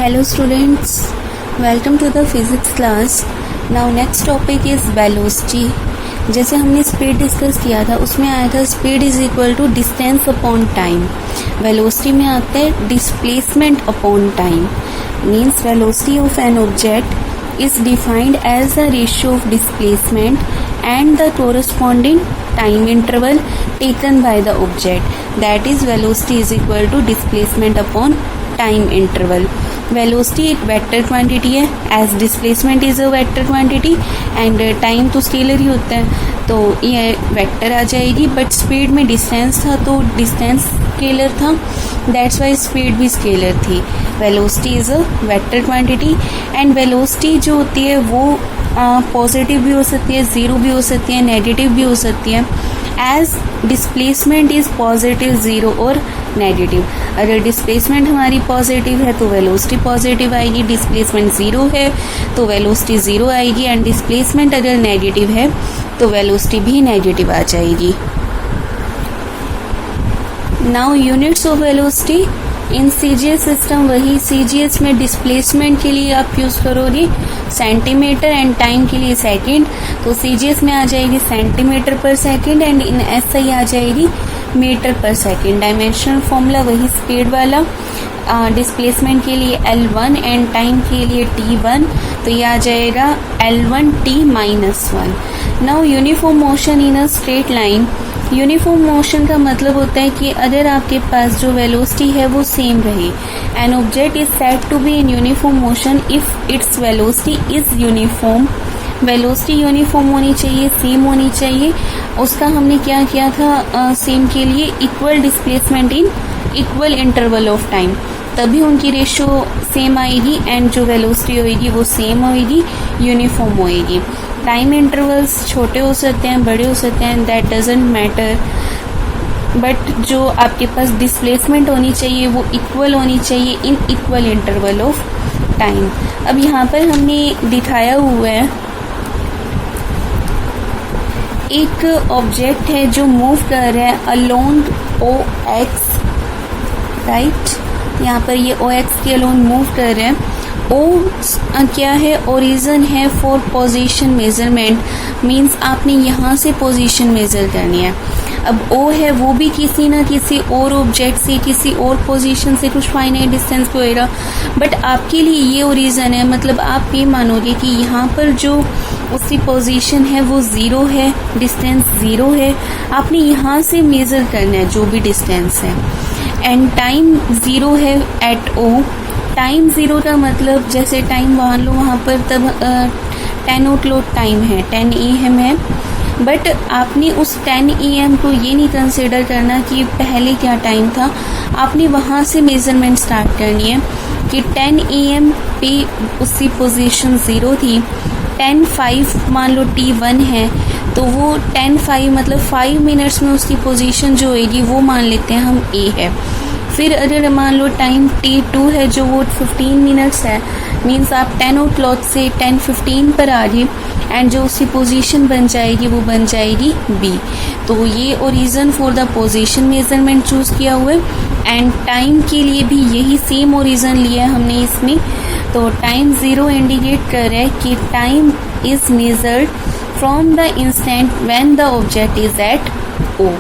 Hello students, welcome to the physics class. Now next topic is velocity. जैसे हमने speed discuss किया था उसमें आया था speed is equal to distance upon time. Velocity में आता है displacement upon time. Means velocity of an object is defined as the ratio of displacement and the corresponding time interval taken by the object. That is velocity is equal to displacement upon time interval. Velocity एक vector quantity है as displacement is a vector quantity and time तो scalar ही होता है तो ये vector आ जाएगी. But speed में डिस्टेंस था तो डिस्टेंस स्केलर था, दैट्स वाई स्पीड भी स्केलर थी. Velocity is a vector quantity and velocity जो होती है वो पॉजिटिव भी हो सकती है, ज़ीरो भी हो सकती है, नेगेटिव भी हो सकती है. As displacement is positive, zero और नेगेटिव. अगर डिस्प्लेसमेंट हमारी पॉजिटिव है तो वेलोसिटी पॉजिटिव आएगी, डिस्प्लेसमेंट ज़ीरो है तो वेलोसिटी ज़ीरो आएगी एंड डिस्प्लेसमेंट अगर नेगेटिव है तो वेलोसिटी भी नेगेटिव आ जाएगी. Now units of velocity in CGS system, वही सीजीएस में डिस्प्लेसमेंट के लिए आप यूज़ करोगे सेंटीमीटर एंड टाइम के लिए सेकंड. तो सीजीएस में आ जाएगी सेंटीमीटर पर सेकंड एंड इन एसआई आ जाएगी मीटर पर सेकंड. डायमेंशनल फॉर्मूला वही स्पीड वाला. डिस्प्लेसमेंट के लिए L1 एंड टाइम के लिए T1, तो ये आ जाएगा L1 T-1. Now uniform motion in a straight line. Uniform motion का मतलब होता है कि अगर आपके पास जो वेलोसिटी है वो सेम रहे. An object is said to be in uniform motion if its velocity is uniform. Velocity uniform होनी चाहिए, सेम होनी चाहिए. उसका हमने क्या किया था सेम के लिए equal displacement in equal interval of time, तभी उनकी रेशियो सेम आएगी एंड जो वेलोसिटी होएगी वो सेम होएगी, यूनिफॉर्म होएगी. टाइम इंटरवल्स छोटे हो सकते हैं, बड़े हो सकते हैं, दैट डजेंट मैटर. बट जो आपके पास डिस्प्लेसमेंट होनी चाहिए वो इक्वल होनी चाहिए in equal interval of time. अब यहाँ पर हमने दिखाया हुआ है एक ऑब्जेक्ट है जो मूव कर रहा है अलोंग OX, राइट. यहाँ पर ये OX के अलोंग मूव कर रहे हैं. O क्या है, ओरिजिन है फॉर पोजीशन मेजरमेंट. मींस आपने यहाँ से पोजीशन मेजर करनी है. अब O है वो भी किसी ना किसी और ऑब्जेक्ट से किसी और पोजीशन से कुछ फाइनाइट डिस्टेंस पे होएगा. बट आपके लिए ये ओरिजिन है, मतलब आप ये मानोगे कि यहाँ पर जो उसकी पोजीशन है वो ज़ीरो है, डिस्टेंस ज़ीरो है. आपने यहाँ से मेज़र करना है जो भी डिस्टेंस है एंड टाइम ज़ीरो है एट O. टाइम ज़ीरो का मतलब जैसे टाइम मान लो वहाँ पर तब 10 o'clock टाइम है, 10 AM है. बट आपने उस 10 AM को ये नहीं कंसिडर करना कि पहले क्या टाइम था. आपने वहाँ से मेज़रमेंट स्टार्ट करनी है कि 10 AM पे उसकी पोजीशन ज़ीरो थी. 10:05 मान लो T1 है तो वो 10:05 मतलब 5 मिनट्स में उसकी पोजीशन जो होगी वो मान लेते हैं हम A है. फिर अगर मान लो टाइम T2 है जो वो 15 मिनट्स है, मीन्स आप 10 o'clock से 10:15 पर आ गए एंड जो उसकी पोजीशन बन जाएगी वो बन जाएगी B. तो ये origin for the position measurement choose किया हुआ है एंड टाइम के लिए भी यही सेम ओरिजिन लिया है हमने इसमें. तो टाइम ज़ीरो इंडिकेट कर रहा है कि time is measured from the instant when the object is at O.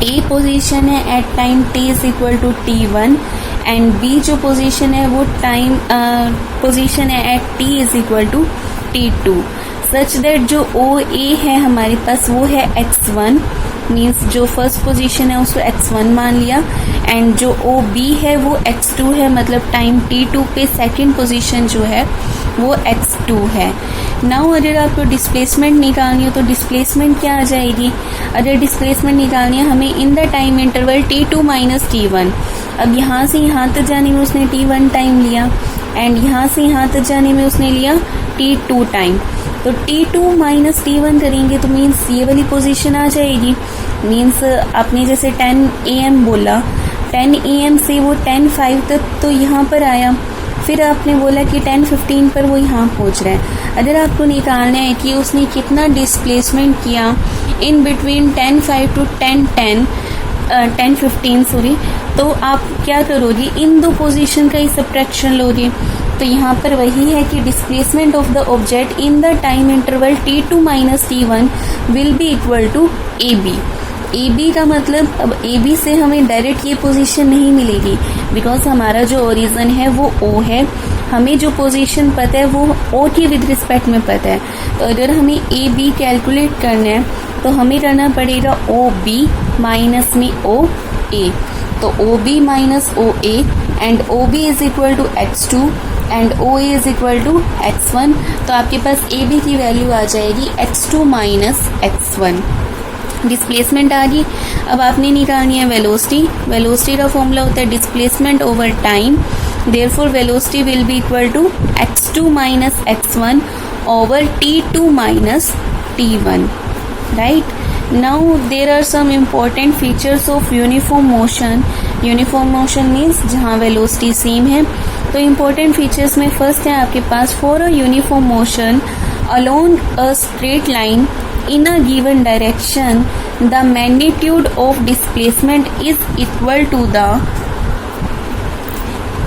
A position है at time T is equal to T1 and B जो पोजीशन है वो टाइम पोजीशन है at T is equal to T2 such that जो OA है हमारे पास वो है X1. मीन्स जो फर्स्ट पोजीशन है उसको X1 मान लिया एंड जो OB है वो X2 है, मतलब टाइम T2 पे सेकंड पोजीशन जो है वो X2 है. नाउ अगर आपको डिस्प्लेसमेंट निकालनी हो तो डिस्प्लेसमेंट क्या आ जाएगी. अगर डिस्प्लेसमेंट निकालनी है हमें इन the time interval T2 minus T1. अब यहाँ से यहाँ तक जाने में उसने T1 टाइम लिया एंड यहाँ से यहाँ तक जाने में उसने लिया T2 टाइम. तो T2 माइनस T1 करेंगे तो मीन्स ये वाली पोजीशन आ जाएगी. मीन्स आपने जैसे 10 AM बोला, 10 AM से वो 10:05 तक तो यहाँ पर आया. फिर आपने बोला कि 10:15 पर वो यहाँ पहुँच रहा है. अगर आपको निकालना है कि उसने कितना डिस्प्लेसमेंट किया इन बिटवीन 10:05 टू 10:10 10-15 सॉरी, तो आप क्या करोगे, इन दो पोजीशन का ही सब्ट्रैक्शन लोगे। तो यहाँ पर वही है कि displacement of the object in the time interval t2 minus t1 will be equal to AB। AB का मतलब, अब AB से हमें डायरेक्ट ये पोजीशन नहीं मिलेगी, बिकॉज हमारा जो ओरिजिन है वो O है, हमें जो पोजीशन पता है वो O की विद रिस्पेक्ट में पता है। तो अगर हमें AB कैलकुलेट करना है तो हमें करना पड़ेगा OB माइनस में OA। तो OB minus OA and OB is equal to x2 and OA is equal to x1। तो आपके पास AB की वैल्यू आ जाएगी x2 माइनस x1। डिस्प्लेसमेंट आ गई। अब आपने निकालनी है वेलोसिटी। वेलोसिटी का फॉर्मूला होता है displacement over time, therefore velocity will be equal to x2 minus x1 over t2 minus t1, right. Now there are some important features of uniform motion. Uniform motion means जहाँ velocity same है। तो important features में first है आपके पास, for a uniform motion along a straight line in a given direction the magnitude of displacement is equal to the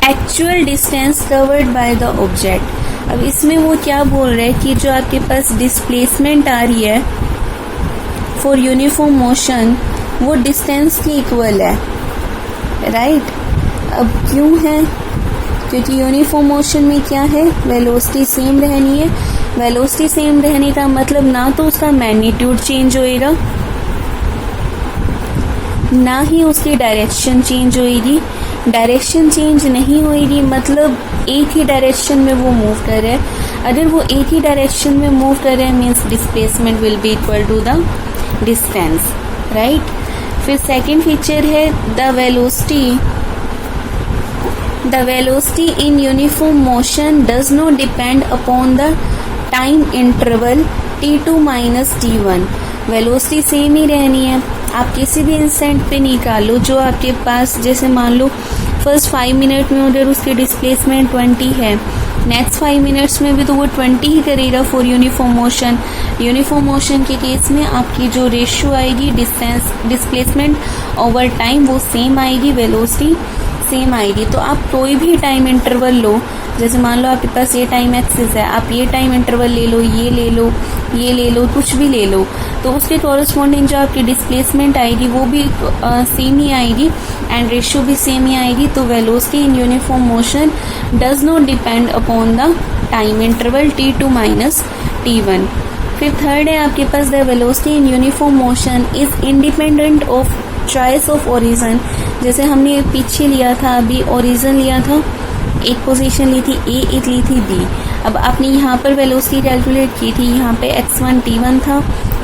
actual distance covered by the object। अब इसमें वो क्या बोल रहे हैं कि जो आपके पास डिस्प्लेसमेंट आ रही है फॉर यूनिफॉर्म मोशन वो डिस्टेंस के इक्वल है, राइट। अब क्यों है, क्योंकि यूनिफॉर्म मोशन में क्या है, वेलोसिटी सेम रहनी है। वेलोसिटी सेम रहने का मतलब ना तो उसका मैग्नीट्यूड चेंज होएगा, ना ही उसकी डायरेक्शन चेंज होएगी। डायरेक्शन चेंज नहीं होएगी मतलब एक ही डायरेक्शन में वो मूव कर रहा है। अगर वो एक ही डायरेक्शन में मूव कर रहे हैं means displacement will be equal to the distance, right. फिर सेकेंड फीचर है the velocity. The velocity in uniform motion does not depend upon the time interval t2 minus t1। Velocity same ही रहनी है। आप किसी भी इंस्टेंट पे निकालो जो आपके पास, जैसे मान लो फर्स्ट 5 मिनट में उधर उसकी डिस्प्लेसमेंट 20 है, नेक्स्ट 5 मिनट्स में भी तो वो 20 ही करेगा for uniform motion. Uniform motion के केस में आपकी जो रेशियो आएगी डिस्टेंस डिस्प्लेसमेंट ओवर टाइम वो सेम आएगी, वेलोसिटी सेम आएगी। तो आप कोई भी टाइम इंटरवल लो, जैसे मान लो आपके पास ये टाइम एक्सिस है, आप ये टाइम इंटरवल ले लो, ये ले लो, ये ले लो, कुछ भी ले लो, तो उसके कॉरस्पॉन्डिंग जो आपकी डिस्प्लेसमेंट आएगी वो भी सेम ही आएगी एंड रेशियो भी सेम ही आएगी। तो velocity in uniform motion does not depend upon the time interval t2 minus t1। फिर थर्ड है आपके पास the velocity in uniform motion is independent of choice of origin. जैसे हमने पीछे लिया था, अभी ओरिजिन लिया था, एक पोजीशन ली थी ए, एक ली थी बी। अब आपने यहाँ पर वेलोसिटी कैलकुलेट की थी, यहाँ पे x1 t1 था,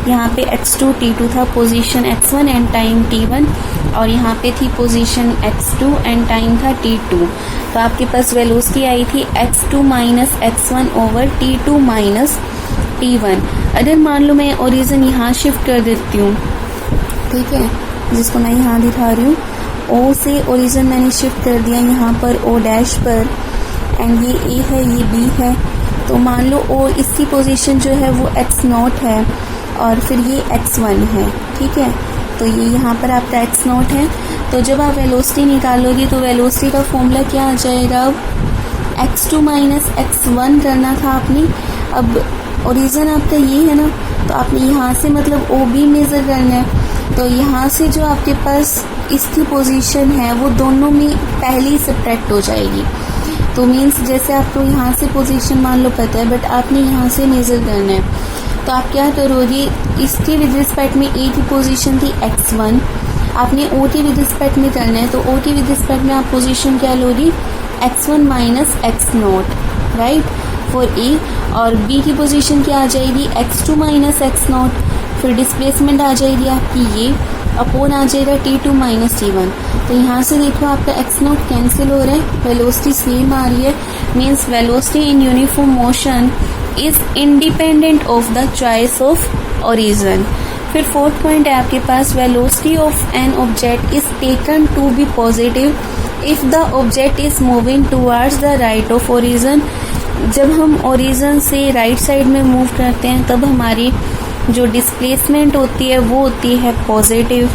यहाँ पे x2 t2 था, position x1 and time t1, और यहाँ पे थी पोजीशन x2 एंड टाइम था t2। तो आपके पास वेलोसिटी आई थी x2 minus x1 over t2 minus t1। अगर मान लो मैं ओरिजिन यहाँ शिफ्ट कर देती हूँ, ठीक है, जिसको मैं यहाँ दिखा रही हूँ, O से ओरिजिन मैंने शिफ्ट कर दिया यहाँ पर O डैश पर, एंड ये A है, ये B है। तो मान लो O इसकी पोजीशन जो है वो x0 है और फिर ये x1 है, ठीक है। तो ये यहाँ पर आपका x0 है। तो जब आप वेलोसिटी निकालोगे तो वेलोसिटी का फॉर्मूला क्या आ जाएगा, अब x2 माइनस x1 करना था आपने। अब ओरिजिन आपका ये है ना, तो आपने यहाँ से मतलब OB मेज़र करना है। तो यहाँ से जो आपके पास इसकी पोजीशन है वो दोनों में पहले सब्ट्रैक्ट हो जाएगी। तो मीन्स जैसे आपको यहाँ से पोजीशन मान लो पता है, बट आपने यहाँ से मेज़र करना है। तो आप क्या करोगे, इसके विद रिस्पेक्ट में ए की पोजीशन थी x1, आपने ओ की विद रिस्पेक्ट में करना है। तो ओ की विद रिस्पेक्ट में आप पोजीशन क्या लोगी, x1 minus x0, right, for a. और बी की पोजीशन क्या आ जाएगी, x2 माइनस x0। फिर डिस्प्लेसमेंट आ जाएगी आपकी ये, अपॉन आ जाएगा t2 माइनस t1। तो यहाँ से देखो आपका x0 कैंसिल हो रहा है, वेलोसिटी सेम आ रही है, means velocity in uniform motion is independent of the choice of origin. फिर फोर्थ पॉइंट है आपके पास, velocity of an object is taken to be positive if the object is moving towards the right of origin. जब हम origin से right side में move करते हैं तब हमारी जो डिस्प्लेसमेंट होती है वो होती है पॉजिटिव।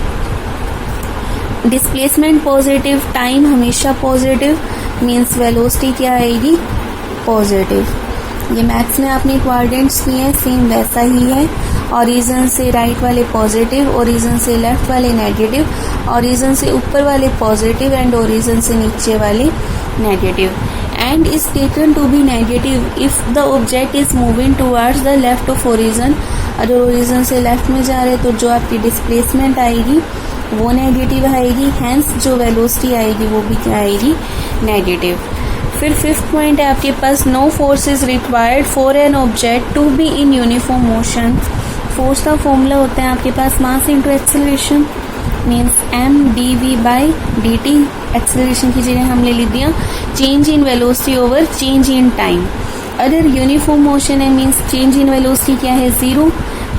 डिस्प्लेसमेंट पॉजिटिव, टाइम हमेशा पॉजिटिव, मीन्स वेलोसिटी क्या आएगी, पॉजिटिव। ये मैथ्स में आपने क्वाड्रेंट्स किए हैं, सेम वैसा ही है। ओरिजिन से राइट वाले पॉजिटिव, ओरिजिन से लेफ्ट वाले नेगेटिव, ओरिजिन से ऊपर वाले पॉजिटिव एंड ओरिजिन से नीचे वाले negative. And is taken to be negative if the object is moving towards the left of origin. अगर ओरिजिन से लेफ्ट में जा रहे हैं तो जो आपकी डिस्प्लेसमेंट आएगी वो नेगेटिव आएगी, हैंस जो वेलोसिटी आएगी वो भी क्या आएगी, नेगेटिव। फिर फिफ्थ पॉइंट है आपके पास, no force is required for an object to be in uniform motion. Force का फॉर्मूला होता है आपके पास mass into acceleration, means mdv/dt। Acceleration की जगह हमने लिख दिया change in velocity over change in time. अगर यूनिफॉर्म मोशन है मीन्स चेंज इन वेलोसिटी क्या है, 0,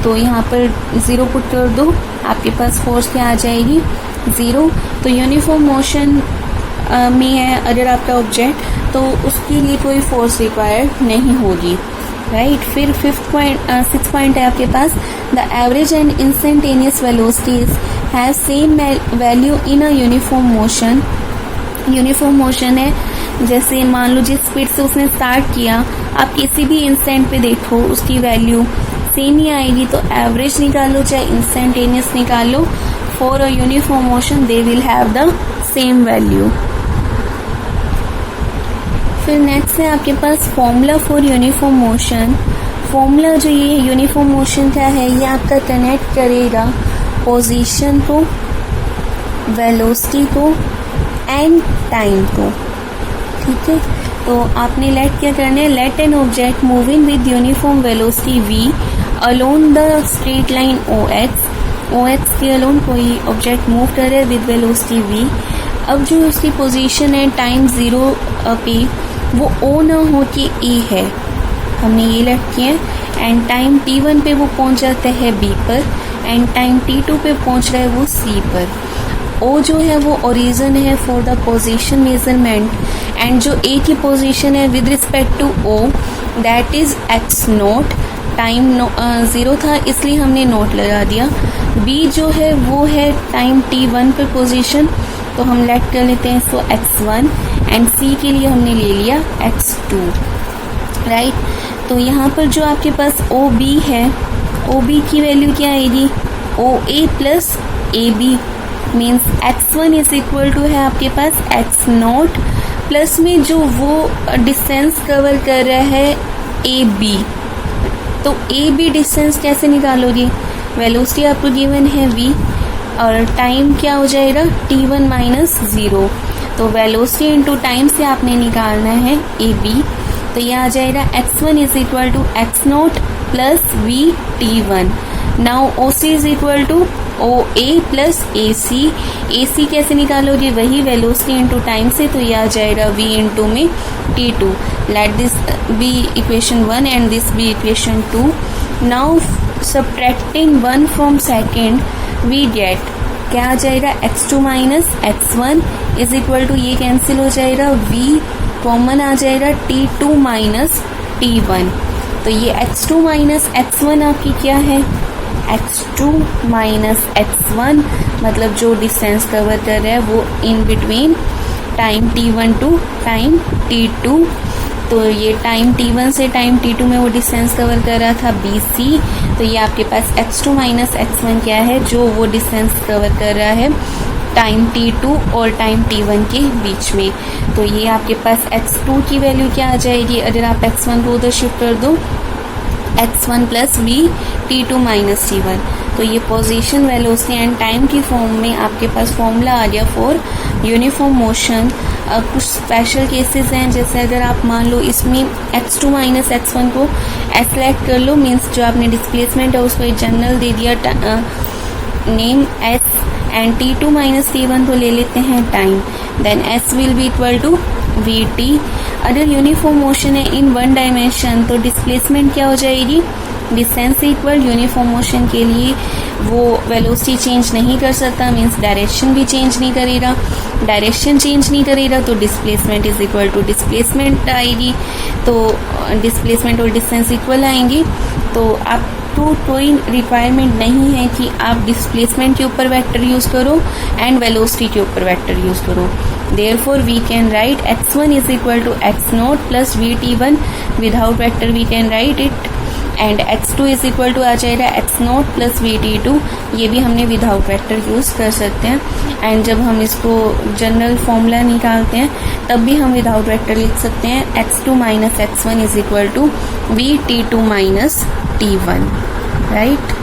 तो यहाँ पर 0 पुट कर दो, आपके पास फोर्स क्या आ जाएगी, 0। तो यूनिफॉर्म मोशन में है अगर आपका ऑब्जेक्ट तो उसके लिए कोई फोर्स रिक्वायर्ड नहीं होगी, राइट। फिर सिक्स पॉइंट है आपके पास, the average and instantaneous velocities have same value in a uniform motion. Uniform motion है, जैसे मान लो जिस स्पीड से उसने स्टार्ट किया, आप किसी भी इंस्टेंट पे देखो उसकी वैल्यू सेम ही आएगी। तो एवरेज निकालो चाहे इंस्टेंटेनियस निकालो, for a uniform motion they will have the same value. फिर नेक्स्ट है आपके पास formula for uniform motion. Formula जो ये यूनिफॉर्म मोशन का है ये आपका कनेक्ट करेगा पोजीशन को, वेलोसिटी को एंड टाइम को, ठीक है। तो आपने लेट क्या करना है, let an object moving with uniform velocity v along the straight line OX के अलोन कोई ऑब्जेक्ट मूव कर रहा है विद वेलोसिटी v। अब जो उसकी पोजीशन है टाइम 0 पे वो O ना हो कि E है, हमने ये लेट किया है। एंड टाइम t1 पे वो पहुंच जाता है B पर, एंड टाइम t2 पे पहुंच रहा है वो C पर। O जो है वो ओरिजिन है for the position measurement, and जो A की पोजीशन है with respect to O that is x0। Time 0 था इसलिए हमने नोट लगा दिया। B जो है वो है टाइम t1 पे पोजीशन, तो हम लेट कर लेते हैं सो x1, एंड C के लिए हमने ले लिया x2, राइट। तो यहाँ पर जो आपके पास OB है, OB की वैल्यू क्या आएगी, OA plus AB, means x1 is equal to है आपके पास x0 प्लस में जो वो डिस्टेंस कवर कर रहा है AB। तो AB डिस्टेंस कैसे निकालोगे, वेलोसिटी आपको गिवन है v और टाइम क्या हो जाएगा t1 माइनस 0। तो वेलोसिटी इंटू टाइम से आपने निकालना है AB, तो ये आ जाएगा x1 is equal to x0 plus v t1। Now OC is equal to OA plus AC कैसे निकालोगे, वही वेलोसिटी इंटू टाइम से, तो ये आ जाएगा v इंटू में t2। Let this be equation 1 and this be equation 2। Now subtracting 1 from second we get क्या आ जाएगा, x2 minus x1 is equal to, ये कैंसिल हो जाएगा, v कॉमन आ जाएगा t2 माइनस t1। तो ये x2 माइनस x1 आपकी क्या है, x2 माइनस x1, मतलब जो डिस्टेंस कवर कर रहा है वो in between time t1 to time t2। तो ये टाइम t1 से टाइम t2 में वो डिस्टेंस कवर कर रहा था BC। तो ये आपके पास x2 माइनस x1 क्या है, जो वो डिस्टेंस कवर कर रहा है टाइम t2 और टाइम t1 के बीच में। तो ये आपके पास x2 की वैल्यू क्या आ जाएगी, अगर आप x1 को उधर शिफ्ट कर दो, x1 plus v t2 minus t1। तो ये पोजीशन, वेलोसिटी एंड टाइम की फॉर्म में आपके पास फॉर्मूला आ गया फॉर यूनिफॉर्म मोशन। कुछ स्पेशल केसेस हैं, जैसे अगर आप मान लो इसमें x2 माइनस x1 को सेलेक्ट कर लो, मीन्स जो आपने डिस्प्लेसमेंट है उसको एक जनरल दे दिया name s, and t2 minus t1 को ले लेते हैं time, then s will be equal to vt। अगर यूनिफॉर्म मोशन है इन 1 डायमेंशन तो डिस्प्लेसमेंट क्या हो जाएगी, डिस्टेंस से इक्वल। यूनिफॉर्म मोशन के लिए वो वेलोसिटी चेंज नहीं कर सकता, मीन्स डायरेक्शन भी चेंज नहीं करेगा। डायरेक्शन चेंज नहीं करेगा तो displacement is equal to displacement आएगी, तो डिस्प्लेसमेंट और डिस्टेंस इक्वल आएंगी। तो आप तो कोई रिक्वायरमेंट नहीं है कि आप डिस्प्लेसमेंट के ऊपर वेक्टर यूज करो एंड वेलोसिटी के ऊपर वेक्टर यूज करो. Therefore we can write x1 is equal to x naught plus vt1. Without vector we can write it, and x2 is equal to आ जाएगा x नॉट प्लस vt2. ये भी हमने without vector use कर सकते हैं. And जब हम इसको जनरल फॉर्मूला निकालते हैं तब भी हम विदाउट वेक्टर लिख सकते हैं x2 minus x1 is equal to vt2 minus t1, right.